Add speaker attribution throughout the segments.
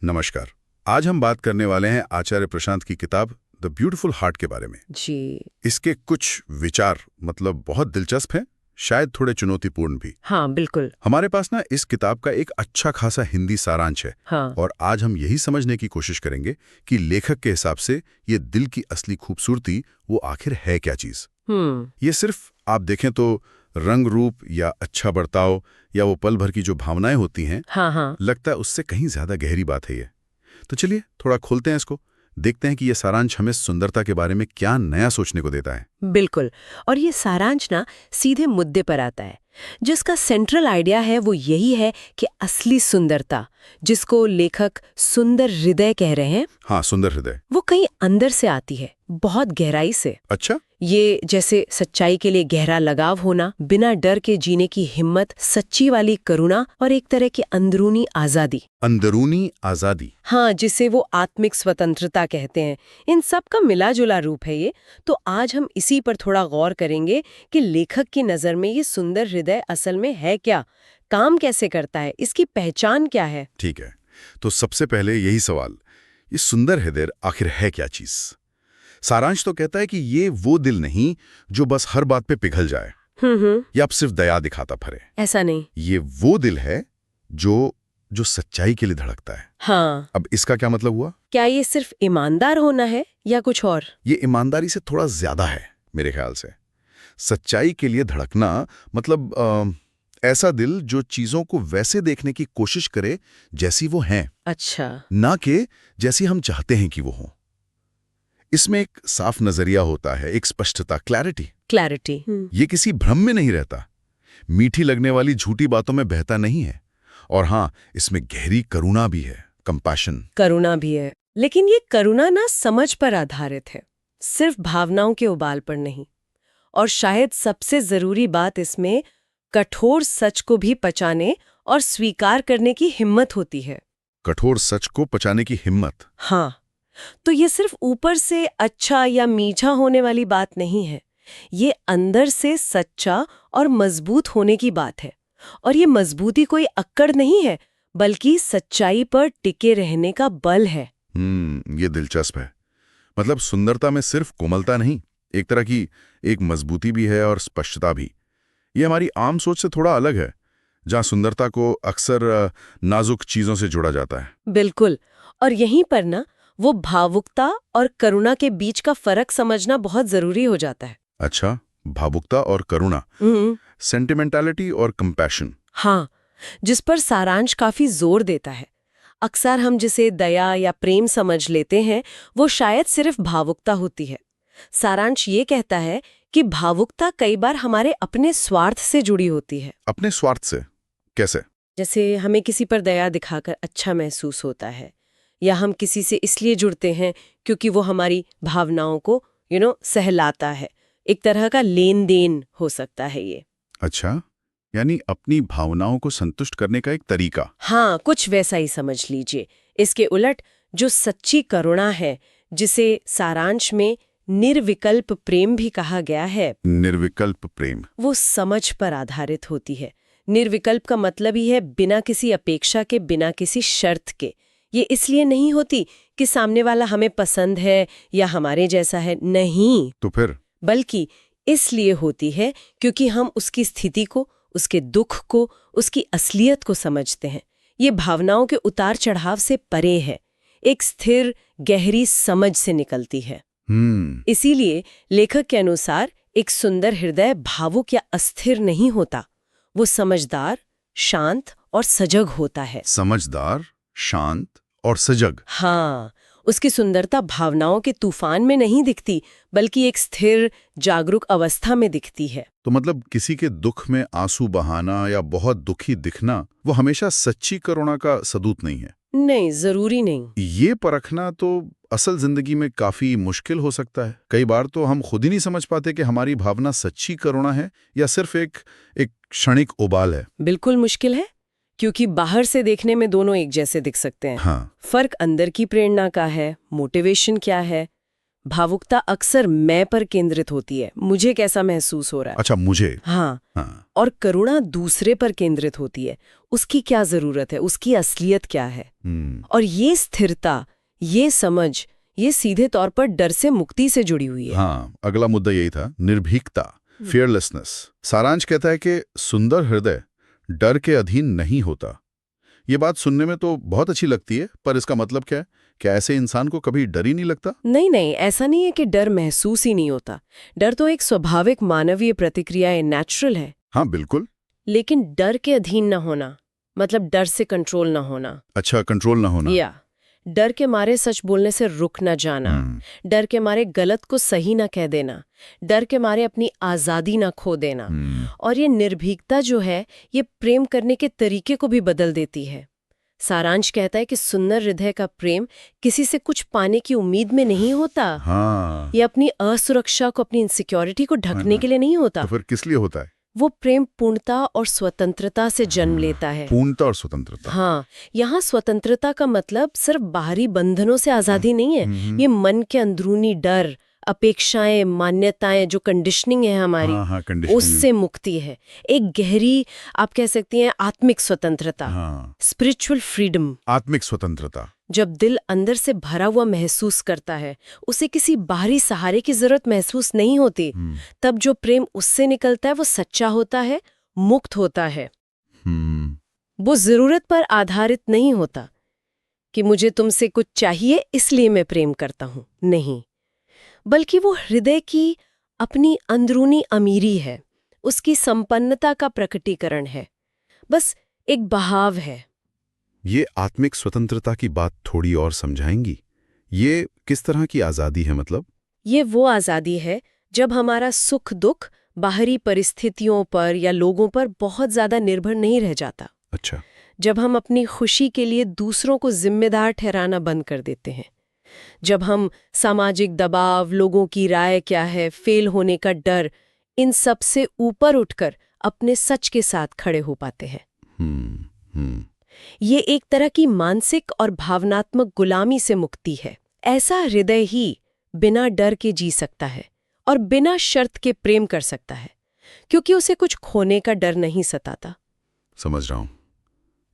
Speaker 1: नमस्कार। आज हम बात करने वाले हैं आचार्य प्रशांत की किताब द ब्यूटीफुल हार्ट के बारे में।
Speaker 2: जी।
Speaker 1: इसके कुछ विचार बहुत दिलचस्प हैं, शायद थोड़े चुनौतीपूर्ण भी।
Speaker 2: हाँ, बिल्कुल।
Speaker 1: हमारे पास ना इस किताब का एक अच्छा खासा हिंदी सारांश है।
Speaker 2: हाँ।
Speaker 1: और आज हम यही समझने की कोशिश करेंगे कि लेखक के हिसाब से ये दिल की असली खूबसूरती वो आखिर है क्या चीज। ये सिर्फ आप देखें तो रंग रूप या अच्छा बर्ताव या वो पल भर की जो भावनाएं होती हैं,
Speaker 2: हाँ।
Speaker 1: लगता है उससे कहीं ज्यादा गहरी बात है ये। तो चलिए थोड़ा खोलते हैं इसको, देखते हैं कि ये सारांश हमें सुंदरता के बारे में क्या नया सोचने को देता है।
Speaker 2: बिल्कुल। और ये सारांश ना सीधे मुद्दे पर आता है। जिसका सेंट्रल आइडिया है वो यही है कि असली सुंदरता, जिसको लेखक सुंदर हृदय कह रहे हैं,
Speaker 1: हाँ, सुंदर हृदय।
Speaker 2: वो कहीं अंदर से आती है, बहुत गहराई से।
Speaker 1: अच्छा।
Speaker 2: ये जैसे सच्चाई के लिए गहरा लगाव होना, बिना डर के जीने की हिम्मत, सच्ची वाली करुणा और एक तरह की अंदरूनी आजादी।
Speaker 1: अंदरूनी आजादी।
Speaker 2: हाँ, जिसे वो आत्मिक स्वतंत्रता कहते हैं। इन सब का मिला जुला रूप है ये। तो आज हम इसी पर थोड़ा गौर करेंगे कि लेखक की नज़र में ये सुंदर हृदय असल में है क्या, काम कैसे करता है, इसकी पहचान क्या है।
Speaker 1: ठीक है, तो सबसे पहले यही सवाल, ये सुंदर हृदय आखिर है क्या चीज। सारांश तो कहता है कि ये वो दिल नहीं जो बस हर बात पे पिघल जाए या आप सिर्फ दया दिखाता फरे।
Speaker 2: ऐसा नहीं।
Speaker 1: ये वो दिल है जो सच्चाई के लिए धड़कता है।
Speaker 2: हाँ।
Speaker 1: अब इसका क्या मतलब हुआ?
Speaker 2: क्या ये सिर्फ ईमानदार होना है या कुछ और?
Speaker 1: ये ईमानदारी से थोड़ा ज्यादा है मेरे ख्याल से। सच्चाई के लिए धड़कना मतलब ऐसा दिल जो चीजों को वैसे देखने की कोशिश करे जैसी वो हैं।
Speaker 2: अच्छा।
Speaker 1: ना कि जैसी हम चाहते हैं कि वो हों। इसमें एक साफ नजरिया होता है, एक स्पष्टता, क्लैरिटी। ये किसी भ्रम में नहीं रहता, मीठी लगने वाली झूठी बातों में बहता नहीं है। और हाँ, इसमें गहरी करुणा भी है, कंपैशन।
Speaker 2: करुणा भी है, लेकिन ये करुणा ना समझ पर आधारित है, सिर्फ भावनाओं के उबाल पर नहीं। और शायद सबसे जरूरी बात इसमें कठोर सच को भी पचाने और स्वीकार करने की हिम्मत होती है।
Speaker 1: कठोर सच को पचाने की हिम्मत।
Speaker 2: हाँ, तो ये सिर्फ ऊपर से अच्छा या मीठा होने वाली बात नहीं है, ये अंदर से सच्चा और मजबूत होने की बात है। और ये मजबूती कोई अक्कड़ नहीं है, बल्कि सच्चाई पर टिके रहने का बल है।
Speaker 1: ये दिलचस्प है। मतलब सुंदरता में सिर्फ कोमलता नहीं, एक तरह की एक मजबूती भी है और स्पष्टता भी। ये हमारी आम सोच से थोड़ा अलग है, जहां सुंदरता को अक्सर नाजुक चीजों से जोड़ा जाता है।
Speaker 2: बिल्कुल। और यहीं पर ना वो भावुकता और करुणा के बीच का फर्क समझना बहुत जरूरी हो जाता है।
Speaker 1: अच्छा, भावुकता और करुणा, सेंटिमेंटालिटी और कंपैशन।
Speaker 2: हाँ, जिस पर सारांश काफी जोर देता है। अक्सर हम जिसे दया या प्रेम समझ लेते हैं, वो शायद सिर्फ भावुकता होती है। सारांश ये कहता है कि भावुकता कई बार हमारे अपने स्वार्थ से जुड़ी होती है।
Speaker 1: अपने स्वार्थ से कैसे?
Speaker 2: जैसे हमें किसी पर दया दिखाकर अच्छा महसूस होता है, या हम किसी से इसलिए जुड़ते हैं क्योंकि वो हमारी भावनाओं को सहलाता है। एक तरह का लेन देन हो सकता है ये।
Speaker 1: अच्छा, यानी अपनी भावनाओं को संतुष्ट करने का एक तरीका।
Speaker 2: हाँ, कुछ वैसा ही समझ लीजिए। इसके उलट जो सच्ची करुणा है, जिसे सारांश में निर्विकल्प प्रेम भी कहा गया है,
Speaker 1: निर्विकल्प प्रेम,
Speaker 2: वो समझ पर आधारित होती है। निर्विकल्प का मतलब ही है बिना किसी अपेक्षा के, बिना किसी शर्त के। ये इसलिए नहीं होती कि सामने वाला हमें पसंद है या हमारे जैसा है, नहीं।
Speaker 1: तो फिर? बल्कि
Speaker 2: इसलिए होती है क्योंकि हम उसकी स्थिति को, उसके दुख को, उसकी असलियत को समझते हैं। ये भावनाओं के उतार चढ़ाव से परे है, एक स्थिर गहरी समझ से निकलती है। इसीलिए लेखक के अनुसार एक सुंदर हृदय भावुक या अस्थिर नहीं होता, वो समझदार, शांत और सजग होता है।
Speaker 1: समझदार, शांत और सजग।
Speaker 2: हाँ, उसकी सुंदरता भावनाओं के तूफान में नहीं दिखती, बल्कि एक स्थिर जागरूक अवस्था में दिखती है।
Speaker 1: तो मतलब किसी के दुख में आंसू बहाना या बहुत दुखी दिखना वो हमेशा सच्ची करुणा का सबूत नहीं है।
Speaker 2: नहीं, जरूरी नहीं। ये
Speaker 1: परखना तो असल जिंदगी में काफी मुश्किल हो सकता है। कई बार तो हम खुद ही नहीं समझ पाते कि हमारी भावना सच्ची करुणा है या सिर्फ एक क्षणिक उबाल है।
Speaker 2: बिल्कुल मुश्किल है, क्योंकि बाहर से देखने में दोनों एक जैसे दिख सकते हैं।
Speaker 1: हाँ।
Speaker 2: फर्क अंदर की प्रेरणा का है, मोटिवेशन क्या है। भावुकता अक्सर मैं पर केंद्रित होती है, मुझे कैसा महसूस हो रहा है।
Speaker 1: अच्छा, मुझे।
Speaker 2: हाँ। और करुणा दूसरे पर केंद्रित होती है, उसकी क्या जरूरत है, उसकी असलियत क्या है। और ये स्थिरता, ये समझ, ये सीधे तौर पर डर से मुक्ति से जुड़ी हुई है।
Speaker 1: हाँ, अगला मुद्दा यही था, निर्भीकता, फियरलेसनेस। सारांश कहता है कि सुंदर हृदय डर के अधीन नहीं होता। ये बात सुनने में तो बहुत अच्छी लगती है, पर इसका मतलब क्या है? क्या ऐसे इंसान को कभी डर ही नहीं लगता?
Speaker 2: नहीं, ऐसा नहीं है कि डर महसूस ही नहीं होता। डर तो एक स्वाभाविक मानवीय प्रतिक्रिया है, नेचुरल है।
Speaker 1: हाँ, बिल्कुल।
Speaker 2: लेकिन डर के अधीन न होना मतलब डर से कंट्रोल न होना।
Speaker 1: अच्छा, कंट्रोल ना होना।
Speaker 2: या डर के मारे सच बोलने से रुक न जाना, डर के मारे गलत को सही न कह देना, डर के मारे अपनी आज़ादी न खो देना। और ये निर्भीकता जो है, ये प्रेम करने के तरीके को भी बदल देती है। सारांश कहता है कि सुंदर हृदय का प्रेम किसी से कुछ पाने की उम्मीद में नहीं होता।
Speaker 1: हाँ।
Speaker 2: ये अपनी असुरक्षा को, अपनी इनसिक्योरिटी को ढकने के लिए नहीं होता।
Speaker 1: तो फिर किस लिए होता है?
Speaker 2: वो प्रेम पूर्णता और स्वतंत्रता से जन्म लेता है।
Speaker 1: पूर्णता और स्वतंत्रता।
Speaker 2: हाँ, यहाँ स्वतंत्रता का मतलब सिर्फ बाहरी बंधनों से आजादी नहीं है। ये मन के अंदरूनी डर, अपेक्षाएं, मान्यताएं, जो कंडीशनिंग है हमारी,
Speaker 1: हाँ, conditioning।
Speaker 2: उससे मुक्ति है। एक गहरी, आप कह सकती हैं, आत्मिक स्वतंत्रता, स्पिरिचुअल फ्रीडम।
Speaker 1: आत्मिक स्वतंत्रता।
Speaker 2: जब दिल अंदर से भरा हुआ महसूस करता है, उसे किसी बाहरी सहारे की जरूरत महसूस नहीं होती, तब जो प्रेम उससे निकलता है वो सच्चा होता है, मुक्त होता है। वो जरूरत पर आधारित नहीं होता कि मुझे तुमसे कुछ चाहिए इसलिए मैं प्रेम करता हूं, नहीं, बल्कि वो हृदय की अपनी अंदरूनी अमीरी है, उसकी संपन्नता का प्रकटीकरण है, बस एक बहाव है।
Speaker 1: ये आत्मिक स्वतंत्रता की बात थोड़ी और समझाएंगी? ये किस तरह की आज़ादी है मतलब?
Speaker 2: ये वो आज़ादी है जब हमारा सुख दुख बाहरी परिस्थितियों पर या लोगों पर बहुत ज़्यादा निर्भर नहीं रह जाता।
Speaker 1: अच्छा।
Speaker 2: जब हम अपनी खुशी के लिए दूसरों को जिम्मेदार ठहराना बंद कर देते हैं, जब हम सामाजिक दबाव, लोगों की राय क्या है, फेल होने का डर, इन सब से ऊपर उठकर अपने सच के साथ खड़े हो पाते हैं। ये एक तरह की मानसिक और भावनात्मक गुलामी से मुक्ति है। ऐसा हृदय ही बिना डर के जी सकता है और बिना शर्त के प्रेम कर सकता है, क्योंकि उसे कुछ खोने का डर नहीं सताता।
Speaker 1: समझ रहा हूं।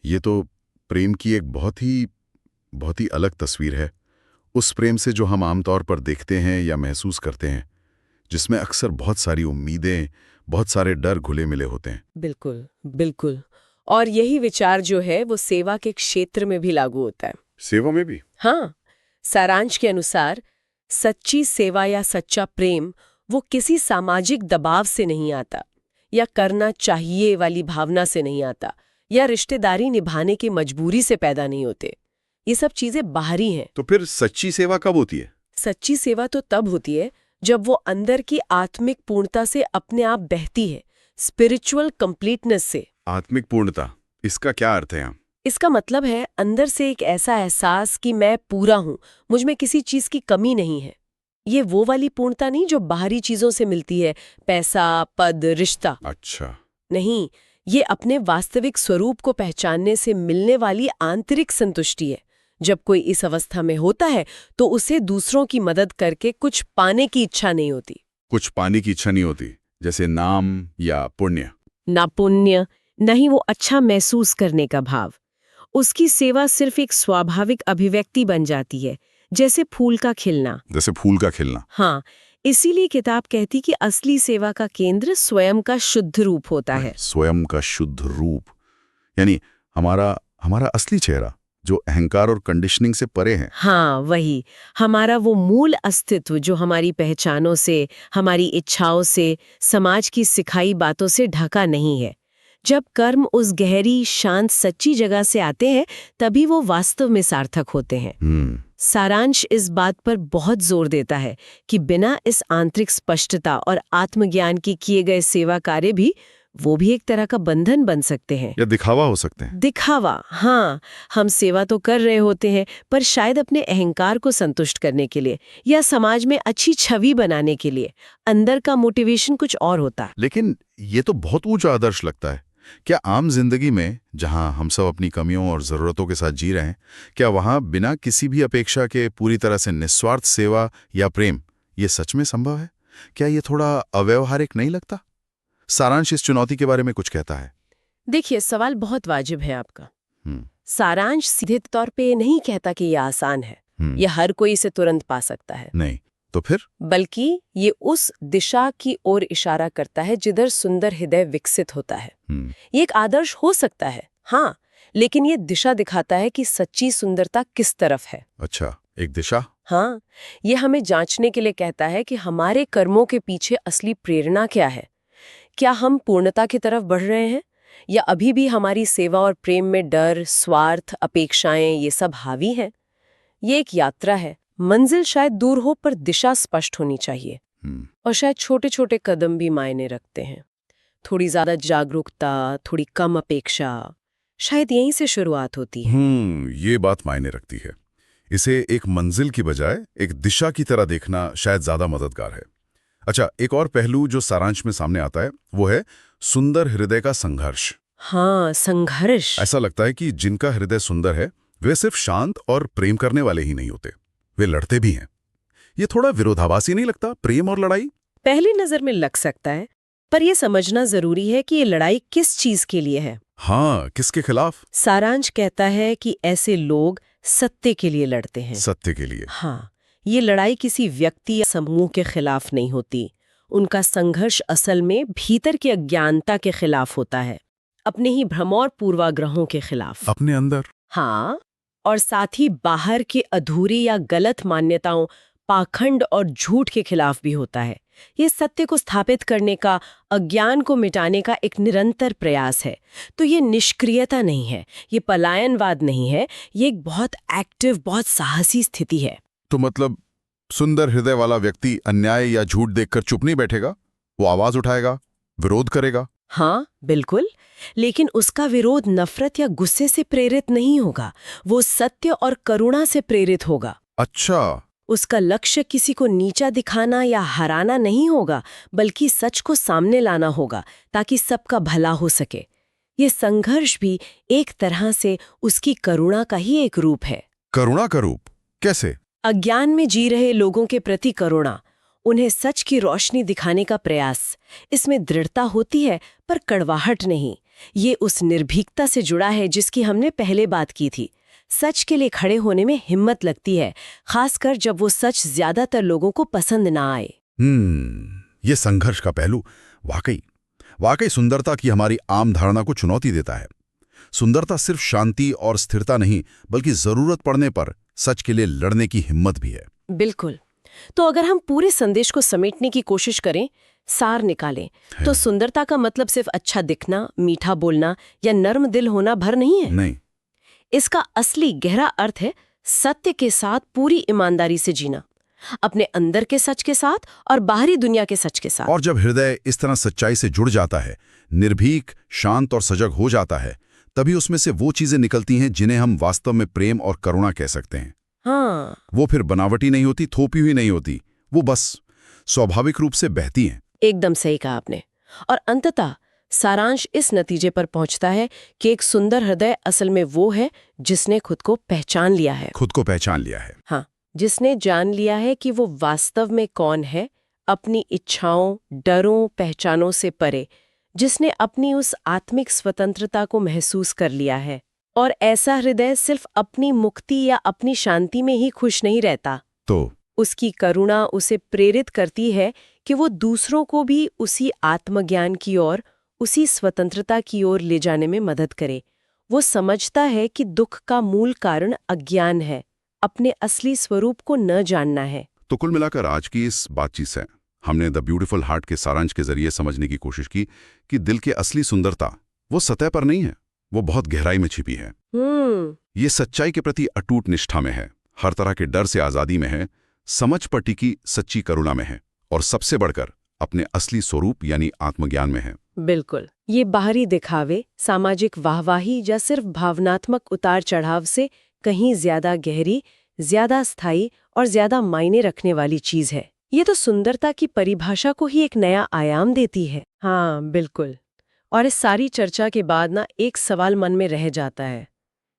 Speaker 1: ये तो प्रेम की एक बहुत ही अलग तस्वीर है, उस प्रेम से जो हम आमतौर पर देखते हैं या महसूस करते हैं, जिसमें अक्सर बहुत सारी उम्मीदें, बहुत सारे डर घुले मिले होते हैं।
Speaker 2: बिल्कुल, बिल्कुल। और यही विचार जो है वो सेवा के क्षेत्र में भी लागू होता है।
Speaker 1: सेवा में भी?
Speaker 2: हाँ, सारांश के अनुसार सच्ची सेवा या सच्चा प्रेम वो किसी सामाजिक दबाव से नहीं आता, या करना चाहिए वाली भावना से नहीं आता, या रिश्तेदारी निभाने की मजबूरी से पैदा नहीं होते। ये सब चीजें बाहरी हैं।
Speaker 1: तो फिर सच्ची सेवा कब होती है?
Speaker 2: सच्ची सेवा तो तब होती है जब वो अंदर की आत्मिक पूर्णता से अपने आप बहती है, स्पिरिचुअल कंप्लीटनेस से।
Speaker 1: आत्मिक पूर्णता, इसका क्या अर्थ है यहाँ?
Speaker 2: इसका मतलब है अंदर से एक ऐसा एहसास कि मैं पूरा हूं, मुझ में किसी चीज की कमी नहीं है। ये वो वाली पूर्णता नहीं जो बाहरी चीजों से मिलती है, पैसा, पद, रिश्ता।
Speaker 1: अच्छा।
Speaker 2: नहीं, ये अपने वास्तविक स्वरूप को पहचानने से मिलने वाली आंतरिक संतुष्टि है। जब कोई इस अवस्था में होता है तो उसे दूसरों की मदद करके कुछ पाने की इच्छा नहीं होती।
Speaker 1: कुछ पाने की इच्छा नहीं होती, जैसे नाम या पुण्य?
Speaker 2: ना पुण्य, नहीं वो अच्छा महसूस करने का भाव। उसकी सेवा सिर्फ एक स्वाभाविक अभिव्यक्ति बन जाती है, जैसे फूल का खिलना।
Speaker 1: जैसे फूल का खिलना।
Speaker 2: हाँ, इसीलिए किताब कहती कि असली सेवा का केंद्र स्वयं का शुद्ध रूप होता है।
Speaker 1: स्वयं का शुद्ध रूप, यानी हमारा असली चेहरा, जो अहंकार और कंडीशनिंग से परे है।
Speaker 2: हाँ, वही हमारा वो मूल अस्तित्व जो हमारी पहचानों से, हमारी इच्छाओं से, समाज की सिखाई बातों से ढका नहीं है। जब कर्म उस गहरी, शांत, सच्ची जगह से आते हैं, तभी वो वास्तव में सार्थक होते हैं। सारांश इस बात पर बहुत जोर देता है कि बिना इस आंतरिक स्पष्टता और आत्मज्ञान की किए गए सेवा कार्य भी वो भी एक तरह का बंधन बन सकते हैं,
Speaker 1: या दिखावा हो सकते हैं।
Speaker 2: दिखावा, हाँ, हम सेवा तो कर रहे होते हैं पर शायद अपने अहंकार को संतुष्ट करने के लिए या समाज में अच्छी छवि बनाने के लिए। अंदर का मोटिवेशन कुछ और होता है।
Speaker 1: लेकिन ये तो बहुत ऊंचा आदर्श लगता है। क्या आम जिंदगी में, जहां हम सब अपनी कमियों और जरूरतों के साथ जी रहे हैं, क्या वहां बिना किसी भी अपेक्षा के पूरी तरह से निस्वार्थ सेवा या प्रेम, ये सच में संभव है? क्या ये थोड़ा अव्यावहारिक नहीं लगता? सारांश इस चुनौती के बारे में कुछ कहता है।
Speaker 2: देखिए, सवाल बहुत वाजिब है आपका।
Speaker 1: हम्म,
Speaker 2: सारांश सीधे तौर पे ये नहीं कहता कि ये आसान है, ये हर कोई इसे तुरंत पा सकता है,
Speaker 1: नहीं तो फिर?
Speaker 2: बल्कि ये उस दिशा की ओर इशारा करता है जिधर सुंदर हृदय विकसित होता है। ये एक आदर्श हो सकता है, हाँ, लेकिन ये दिशा दिखाता है कि सच्ची सुंदरता किस तरफ है।
Speaker 1: अच्छा, एक दिशा।
Speaker 2: हाँ, ये हमें जांचने के लिए कहता है कि हमारे कर्मों के पीछे असली प्रेरणा क्या है। क्या हम पूर्णता की तरफ बढ़ रहे हैं, या अभी भी हमारी सेवा और प्रेम में डर, स्वार्थ, अपेक्षाएं ये सब हावी हैं? ये एक यात्रा है, मंजिल शायद दूर हो पर दिशा स्पष्ट होनी चाहिए। और शायद छोटे छोटे कदम भी मायने रखते हैं। थोड़ी ज्यादा जागरूकता, थोड़ी कम अपेक्षा, शायद यहीं से शुरुआत होती है।
Speaker 1: ये बात मायने रखती है। इसे एक मंजिल की बजाय एक दिशा की तरह देखना शायद ज्यादा मददगार है। अच्छा, एक और पहलू जो सारांश में सामने आता है वो है सुंदर हृदय का संघर्ष।
Speaker 2: हाँ, संघर्ष।
Speaker 1: ऐसा लगता है कि जिनका हृदय सुंदर है वे सिर्फ शांत और प्रेम करने वाले ही नहीं होते, वे लड़ते भी हैं। ये थोड़ा विरोधाभासी नहीं लगता, प्रेम और लड़ाई?
Speaker 2: पहली नजर में लग सकता है, पर यह समझना जरूरी है कि ये लड़ाई किस चीज के लिए है।
Speaker 1: हाँ, किसके खिलाफ?
Speaker 2: सारांश कहता है कि ऐसे लोग सत्य के लिए लड़ते हैं।
Speaker 1: सत्य के लिए।
Speaker 2: हाँ, ये लड़ाई किसी व्यक्ति या समूह के खिलाफ नहीं होती। उनका संघर्ष असल में भीतर की अज्ञानता के खिलाफ होता है, अपने ही भ्रम और पूर्वाग्रहों के खिलाफ।
Speaker 1: अपने अंदर?
Speaker 2: हाँ, और साथ ही बाहर की अधूरी या गलत मान्यताओं, पाखंड और झूठ के खिलाफ भी होता है। ये सत्य को स्थापित करने का, अज्ञान को मिटाने का एक निरंतर प्रयास है। तो ये निष्क्रियता नहीं है, ये पलायनवाद नहीं है, ये एक बहुत एक्टिव, बहुत साहसी स्थिति है।
Speaker 1: तो मतलब सुंदर हृदय वाला व्यक्ति अन्याय या झूठ देखकर चुप नहीं बैठेगा, वो आवाज उठाएगा, विरोध करेगा।
Speaker 2: हाँ, बिल्कुल, लेकिन उसका विरोध नफरत या गुस्से से प्रेरित नहीं होगा, वो सत्य और करुणा से प्रेरित होगा।
Speaker 1: अच्छा।
Speaker 2: उसका लक्ष्य किसी को नीचा दिखाना या हराना नहीं होगा, बल्कि सच को सामने लाना होगा ताकि सबका भला हो सके। ये संघर्ष भी एक तरह से उसकी करुणा का ही एक रूप है।
Speaker 1: करुणा का रूप? कैसे?
Speaker 2: अज्ञान में जी रहे लोगों के प्रति करुणा, उन्हें सच की रोशनी दिखाने का प्रयास। इसमें दृढ़ता होती है पर कड़वाहट नहीं। ये उस निर्भीकता से जुड़ा है जिसकी हमने पहले बात की थी। सच के लिए खड़े होने में हिम्मत लगती है, खासकर जब वो सच ज्यादातर लोगों को पसंद ना आए।
Speaker 1: ये संघर्ष का पहलू वाकई सुंदरता की हमारी आम धारणा को चुनौती देता है। सुंदरता सिर्फ शांति और स्थिरता नहीं, बल्कि जरूरत पड़ने पर सच के लिए लड़ने की हिम्मत भी है।
Speaker 2: बिल्कुल। तो अगर हम पूरे संदेश को समेटने की कोशिश करें, सार निकालें, तो सुंदरता का मतलब सिर्फ अच्छा दिखना, मीठा बोलना या नर्म दिल होना भर नहीं है।
Speaker 1: नहीं,
Speaker 2: इसका असली गहरा अर्थ है सत्य के साथ पूरी ईमानदारी से जीना, अपने अंदर के सच के साथ और बाहरी दुनिया के सच के साथ।
Speaker 1: और जब हृदय इस तरह सच्चाई से जुड़ जाता है, निर्भीक, शांत और सजग हो जाता है, तभी उसमें से वो चीजें निकलती हैं जिन्हें हम वास्तव में प्रेम और करुणा कह सकते हैं।
Speaker 2: हाँ,
Speaker 1: वो फिर बनावटी नहीं होती, थोपी हुई नहीं होती, वो बस स्वाभाविक रूप से बहती हैं।
Speaker 2: एकदम सही कहा आपने। और अंततः सारांश इस नतीजे पर पहुंचता है कि एक सुंदर हृदय असल में वो है जिसने खुद को पहचान लिया है।
Speaker 1: खुद को पहचान लिया है।
Speaker 2: हाँ, जिसने जान लिया है कि वो वास्तव में कौन है, अपनी इच्छाओं, डरों, पहचानों से परे, जिसने अपनी उस आत्मिक स्वतंत्रता को महसूस कर लिया है। और ऐसा हृदय सिर्फ अपनी मुक्ति या अपनी शांति में ही खुश नहीं रहता,
Speaker 1: तो
Speaker 2: उसकी करुणा उसे प्रेरित करती है कि वो दूसरों को भी उसी आत्मज्ञान की ओर, उसी स्वतंत्रता की ओर ले जाने में मदद करे। वो समझता है कि दुख का मूल कारण अज्ञान है, अपने असली स्वरूप को न जानना है।
Speaker 1: तो कुल मिलाकर आज की इस बातचीत से हमने द ब्यूटीफुल हार्ट के सारांश के जरिए समझने की कोशिश की कि दिल की असली सुंदरता वो सतह पर नहीं है, वो बहुत गहराई में छिपी है। ये सच्चाई के प्रति अटूट निष्ठा में है, हर तरह के डर से आजादी में है, समझ पर टिकी सच्ची करुणा में है, और सबसे बढ़कर अपने असली स्वरूप यानी आत्मज्ञान में है।
Speaker 2: बिल्कुल। ये बाहरी दिखावे, सामाजिक वाहवाही या सिर्फ भावनात्मक उतार चढ़ाव से कहीं ज्यादा गहरी, ज्यादा स्थायी और ज्यादा मायने रखने वाली चीज है। ये तो सुंदरता की परिभाषा को ही एक नया आयाम देती है। हाँ, बिल्कुल। और इस सारी चर्चा के बाद ना एक सवाल मन में रह जाता है,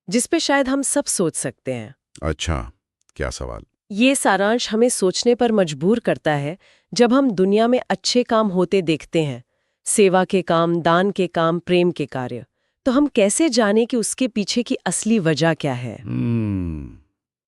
Speaker 2: जिस पे शायद हम सब सोच सकते हैं।
Speaker 1: अच्छा, क्या सवाल?
Speaker 2: ये सारांश हमें सोचने पर मजबूर करता है। जब हम दुनिया में अच्छे काम होते देखते हैं, सेवा के काम, दान के काम, प्रेम के कार्य, तो हम कैसे जाने कि उसके पीछे की असली वजह क्या है?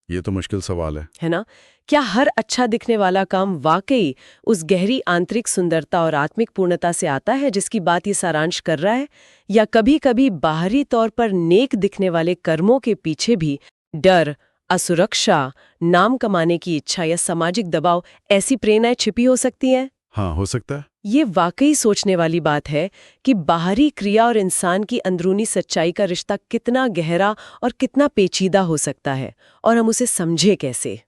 Speaker 1: ये तो मुश्किल सवाल
Speaker 2: है ना? क्या हर अच्छा दिखने वाला काम वाकई उस गहरी आंतरिक सुंदरता और आत्मिक पूर्णता से आता है जिसकी बात ये सारांश कर रहा है? या कभी-कभी बाहरी तौर पर नेक दिखने वाले कर्मों के पीछे भी डर, असुरक्षा, नाम कमाने की इच्छा या सामाजिक दबाव ऐसी प्रेरणाएं छिपी हो सकती हैं?
Speaker 1: हाँ, हो सकता है।
Speaker 2: ये वाकई सोचने वाली बात है कि बाहरी क्रिया और इंसान की अंदरूनी सच्चाई का रिश्ता कितना गहरा और कितना पेचीदा हो सकता है, और हम उसे समझे कैसे।